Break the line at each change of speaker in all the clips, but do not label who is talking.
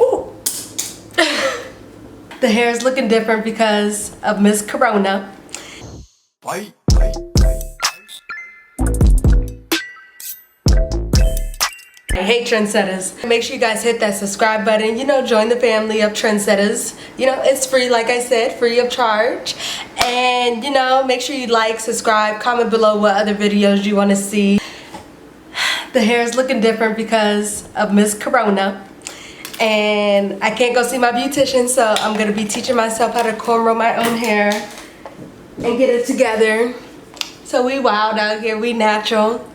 Ooh. The hair is looking different because of Miss Corona. I hate trendsetters. Make sure you guys hit that subscribe button, you know, join the family of trendsetters. You know, it's free, like I said, free of charge. And, you know, make sure you like, subscribe, comment below what other videos you want to see. The hair is looking different because of Miss Corona. And I can't go see my beautician, so I'm going to be teaching myself how to cornrow my own hair and get it together. So we wild out here, we natural.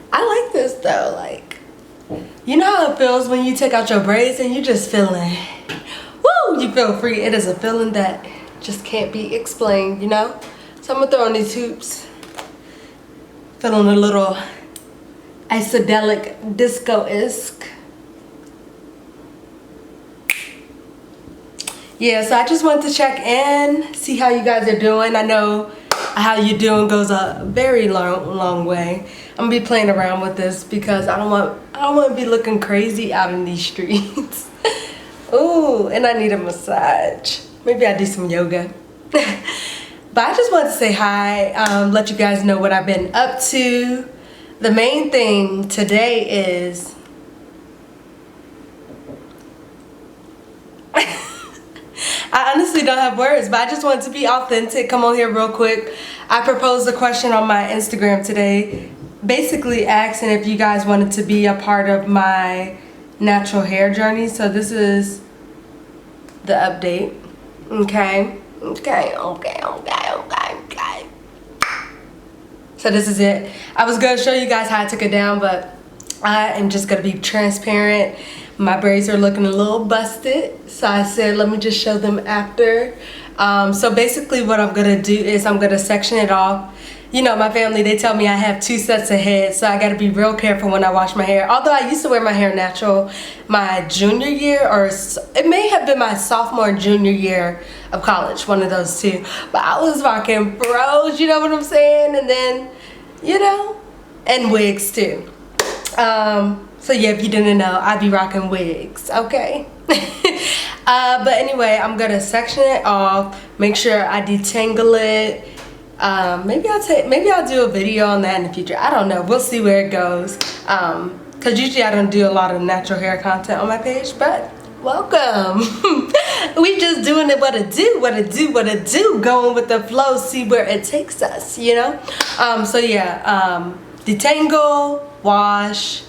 I like this though, like, you know how it feels when you take out your braids and you just feeling, woo, you feel free. It is a feeling that just can't be explained, you know? So I'm gonna throw on these hoops. Feeling a little psychedelic disco-esque. Yeah, so I just wanted to check in, see how you guys are doing. I know how you doing goes a very long way. I'm gonna be playing around with this because I don't want to be looking crazy out in these streets. Ooh, and I need a massage. Maybe I do some yoga. But I just wanted to say hi, let you guys know what I've been up to. The main thing today is I honestly don't have words, but I just wanted to be authentic. Come on here real quick. I proposed a question on my Instagram today, basically asking if you guys wanted to be a part of my natural hair journey. So this is the update. Okay. So this is it. I was gonna show you guys how I took it down, but I am just gonna be transparent. My braids are looking a little busted, so I said let me just show them after. So basically what I'm gonna do is I'm gonna section it off. You know, my family, they tell me I have 2 sets of head, so I gotta be real careful when I wash my hair. Although I used to wear my hair natural my junior year, or it may have been my sophomore and junior year of college, one of those two. But I was rocking bros, you know what I'm saying? And then, you know, and wigs too. So yeah, if you didn't know, I'd be rocking wigs, okay? But anyway, I'm gonna section it off, make sure I detangle it. Maybe I'll do a video on that in the future. I don't know. We'll see where it goes. Cause usually I don't do a lot of natural hair content on my page, but welcome. We just doing it what it do, going with the flow, see where it takes us, you know? So yeah, detangle, wash,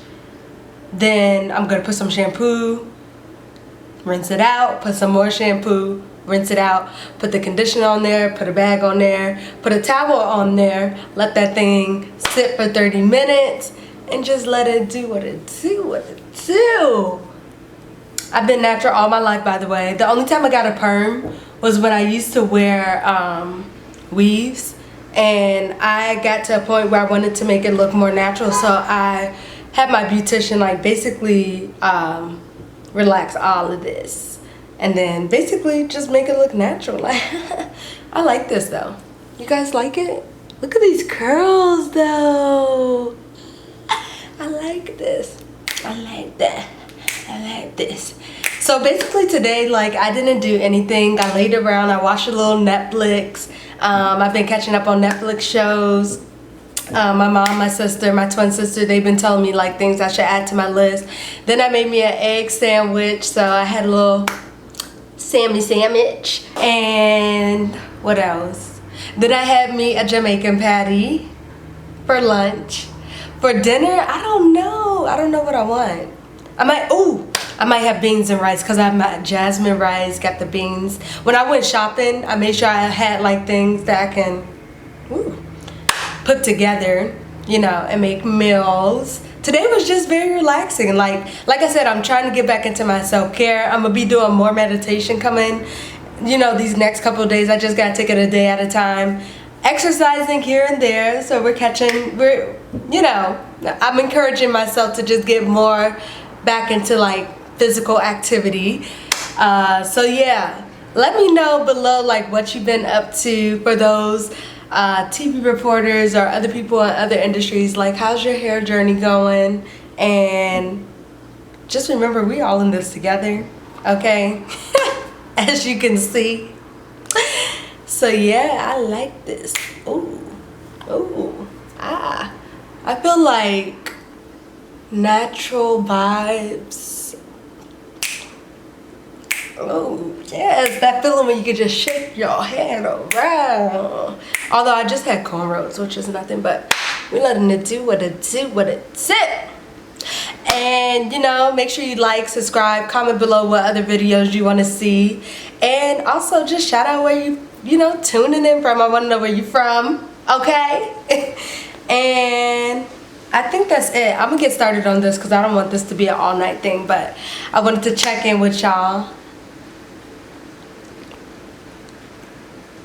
then I'm gonna put some shampoo, rinse it out, put some more shampoo, rinse it out, put the conditioner on there, put a bag on there, put a towel on there, let that thing sit for 30 minutes, and just let it do what it do. I've been natural all my life, by the way. The only time I got a perm was when I used to wear weaves, and I got to a point where I wanted to make it look more natural, so I had my beautician like basically relax all of this. And then basically just make it look natural. I like this though. You guys like it? Look at these curls though. I like this. I like that. I like this. So basically today, like, I didn't do anything. I laid around, I watched a little Netflix. I've been catching up on Netflix shows. My mom, my sister, my twin sister, they've been telling me like things I should add to my list. Then I made me an egg sandwich, so I had a little Sammy sandwich. And what else? Then I had me a Jamaican patty for lunch. For dinner, I don't know what I want. I might have beans and rice, because I have my jasmine rice, got the beans. When I went shopping, I made sure I had like things that I can put together, you know, and make meals. Today was just very relaxing. Like I said, I'm trying to get back into my self-care. I'm gonna be doing more meditation coming, you know, these next couple of days. I just gotta take it a day at a time. Exercising here and there, so you know, I'm encouraging myself to just get more back into like physical activity. So yeah, let me know below like what you've been up to. For those TV reporters or other people in other industries, like, how's your hair journey going? And just remember, we all in this together, okay? As you can see. So yeah, I like this. Ooh, ooh, ah. I feel like natural vibes. Oh yes, that feeling when you can just shake your head around. Although I just had cornrows, which is nothing, but we're letting it do what it do, what it do. And you know, make sure you like, subscribe, comment below what other videos you want to see, and also just shout out where you know, tuning in from. I want to know where you from, okay? And I think that's it. I'm gonna get started on this because I don't want this to be an all night thing, but I wanted to check in with y'all.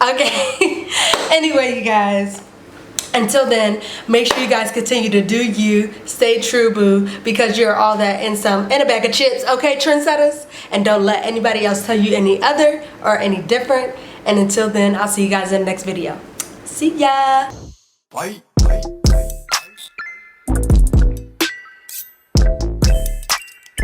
Okay. Anyway, you guys, until then, make sure you guys continue to do you, stay true, boo, because you're all that and some in a bag of chips, okay, trendsetters? And don't let anybody else tell you any other or any different. And until then, I'll see you guys in the next video. See ya. Bye.